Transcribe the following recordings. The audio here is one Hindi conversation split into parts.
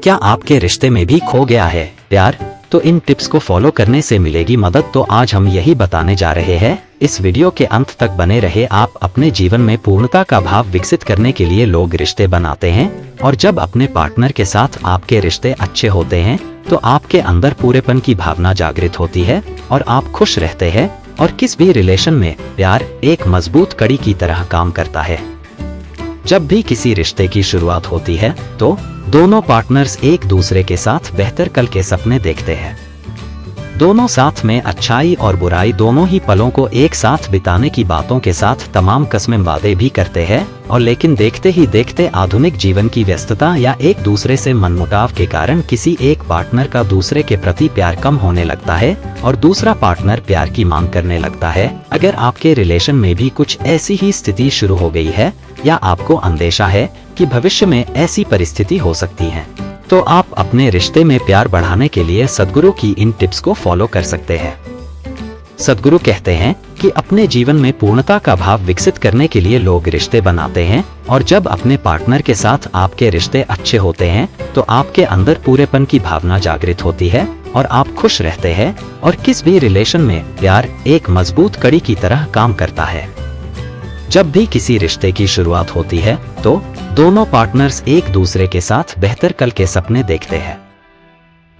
क्या आपके रिश्ते में भी खो गया है प्यार? तो इन टिप्स को फॉलो करने से मिलेगी मदद। तो आज हम यही बताने जा रहे हैं। इस वीडियो के अंत तक बने रहे। आप अपने जीवन में पूर्णता का भाव विकसित करने के लिए लोग रिश्ते बनाते हैं, और जब अपने पार्टनर के साथ आपके रिश्ते अच्छे होते हैं तो आपके अंदर पूरेपन की भावना जागृत होती है और आप खुश रहते हैं। और किस भी रिलेशन में प्यार एक मजबूत कड़ी की तरह काम करता है। जब भी किसी रिश्ते की शुरुआत होती है तो दोनों पार्टनर्स एक दूसरे के साथ बेहतर कल के सपने देखते हैं। दोनों साथ में अच्छाई और बुराई दोनों ही पलों को एक साथ बिताने की बातों के साथ तमाम कस्में वादे भी करते हैं। और लेकिन देखते ही देखते आधुनिक जीवन की व्यस्तता या एक दूसरे से मनमुटाव के कारण किसी एक पार्टनर का दूसरे के प्रति प्यार कम होने लगता है और दूसरा पार्टनर प्यार की मांग करने लगता है। अगर आपके रिलेशन में भी कुछ ऐसी ही स्थिति शुरू हो गई है या आपको अंदेशा है कि भविष्य में ऐसी परिस्थिति हो सकती है, तो आप अपने रिश्ते में प्यार बढ़ाने के लिए सद्गुरु की इन टिप्स को फॉलो कर सकते हैं। सद्गुरु कहते हैं कि अपने जीवन में पूर्णता का भाव विकसित करने के लिए लोग रिश्ते बनाते हैं, और जब अपने पार्टनर के साथ आपके रिश्ते अच्छे होते हैं तो आपके अंदर पूरेपन की भावना जागृत होती है और आप खुश रहते हैं। और किस भी रिलेशन में प्यार एक मजबूत कड़ी की तरह काम करता है। जब भी किसी रिश्ते की शुरुआत होती है तो दोनों पार्टनर्स एक दूसरे के साथ बेहतर कल के सपने देखते हैं।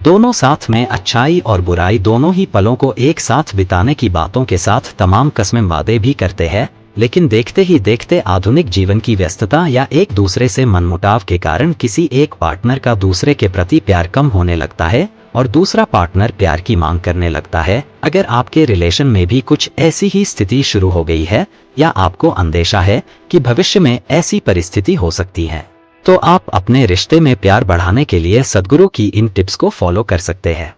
दोनों साथ में अच्छाई और बुराई दोनों ही पलों को एक साथ बिताने की बातों के साथ तमाम कस्में वादे भी करते हैं। लेकिन देखते ही देखते आधुनिक जीवन की व्यस्तता या एक दूसरे से मनमुटाव के कारण किसी एक पार्टनर का दूसरे के प्रति प्यार कम होने लगता है और दूसरा पार्टनर प्यार की मांग करने लगता है। अगर आपके रिलेशन में भी कुछ ऐसी ही स्थिति शुरू हो गई है या आपको अंदेशा है कि भविष्य में ऐसी परिस्थिति हो सकती है, तो आप अपने रिश्ते में प्यार बढ़ाने के लिए सद्गुरु की इन टिप्स को फॉलो कर सकते हैं।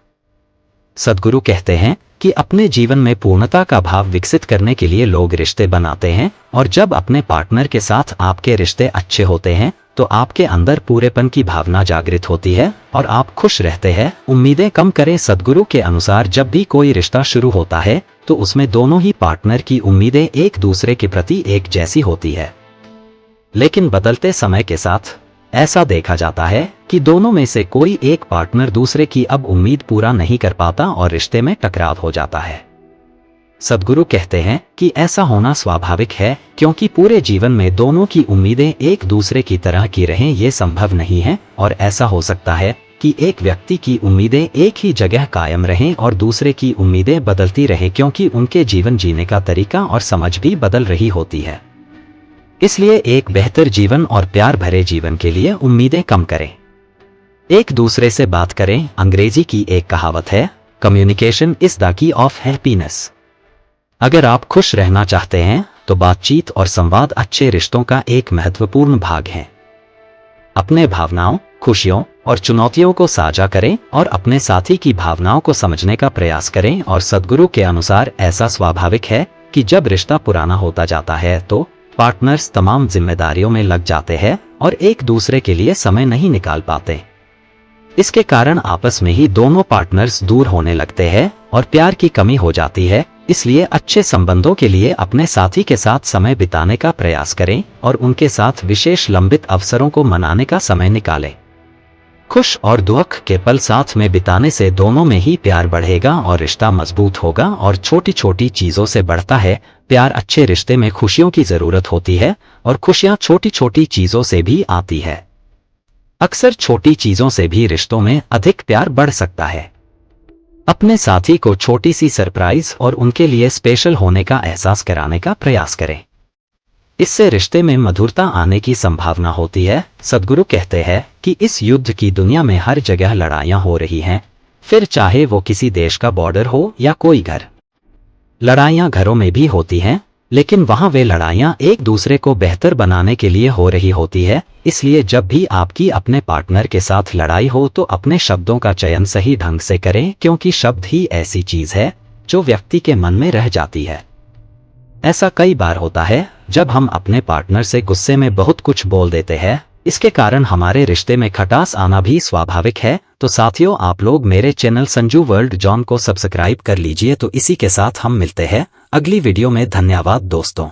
सद्गुरु कहते हैं कि अपने जीवन में पूर्णता का भाव विकसित करने के लिए लोग रिश्ते बनाते हैं, और जब अपने पार्टनर के साथ आपके रिश्ते अच्छे होते हैं तो आपके अंदर पूरेपन की भावना जागृत होती है और आप खुश रहते हैं। उम्मीदें कम करें। सद्गुरु के अनुसार जब भी कोई रिश्ता शुरू होता है तो उसमें दोनों ही पार्टनर की उम्मीदें एक दूसरे के प्रति एक जैसी होती है। लेकिन बदलते समय के साथ ऐसा देखा जाता है कि दोनों में से कोई एक पार्टनर दूसरे की अब उम्मीद पूरा नहीं कर पाता और रिश्ते में टकराव हो जाता है। सद्गुरु कहते हैं कि ऐसा होना स्वाभाविक है, क्योंकि पूरे जीवन में दोनों की उम्मीदें एक दूसरे की तरह की रहें ये संभव नहीं है। और ऐसा हो सकता है कि एक व्यक्ति की उम्मीदें एक ही जगह कायम रहें और दूसरे की उम्मीदें बदलती रहें, क्योंकि उनके जीवन जीने का तरीका और समझ भी बदल रही होती है। इसलिए एक बेहतर जीवन और प्यार भरे जीवन के लिए उम्मीदें कम करें, एक दूसरे से बात करें। अंग्रेजी की एक कहावत है, communication is the key of happiness. अगर आप खुश रहना चाहते हैं तो बातचीत और संवाद अच्छे रिश्तों का एक महत्वपूर्ण भाग है। अपने भावनाओं, खुशियों और चुनौतियों को साझा करें और अपने साथी की भावनाओं को समझने का प्रयास करें। और सद्गुरु के अनुसार ऐसा स्वाभाविक है कि जब रिश्ता पुराना होता जाता है तो पार्टनर्स तमाम जिम्मेदारियों में लग जाते हैं और एक दूसरे के लिए समय नहीं निकाल पाते। इसके कारण आपस में ही दोनों पार्टनर्स दूर होने लगते हैं और प्यार की कमी हो जाती है। इसलिए अच्छे संबंधों के लिए अपने साथी के साथ समय बिताने का प्रयास करें और उनके साथ विशेष लंबित अवसरों को मनाने का समय निकालें। खुश और दुख के पल साथ में बिताने से दोनों में ही प्यार बढ़ेगा और रिश्ता मजबूत होगा। और छोटी छोटी चीजों से बढ़ता है प्यार। अच्छे रिश्ते में खुशियों की जरूरत होती है और खुशियां छोटी छोटी चीजों से भी आती है। अक्सर छोटी चीजों से भी रिश्तों में अधिक प्यार बढ़ सकता है। अपने साथी को छोटी सी सरप्राइज और उनके लिए स्पेशल होने का एहसास कराने का प्रयास करें। इससे रिश्ते में मधुरता आने की संभावना होती है। सद्गुरु कहते हैं कि इस युद्ध की दुनिया में हर जगह लड़ाइयां हो रही हैं, फिर चाहे वो किसी देश का बॉर्डर हो या कोई घर। लड़ाइयां घरों में भी होती हैं, लेकिन वहां वे लड़ाइयां एक दूसरे को बेहतर बनाने के लिए हो रही होती है। इसलिए जब भी आपकी अपने पार्टनर के साथ लड़ाई हो तो अपने शब्दों का चयन सही ढंग से करें, क्योंकि शब्द ही ऐसी चीज है जो व्यक्ति के मन में रह जाती है। ऐसा कई बार होता है जब हम अपने पार्टनर से गुस्से में बहुत कुछ बोल देते हैं। इसके कारण हमारे रिश्ते में खटास आना भी स्वाभाविक है। तो साथियों, आप लोग मेरे चैनल संजू वर्ल्ड जॉन को सब्सक्राइब कर लीजिए। तो इसी के साथ हम मिलते हैं अगली वीडियो में। धन्यवाद दोस्तों।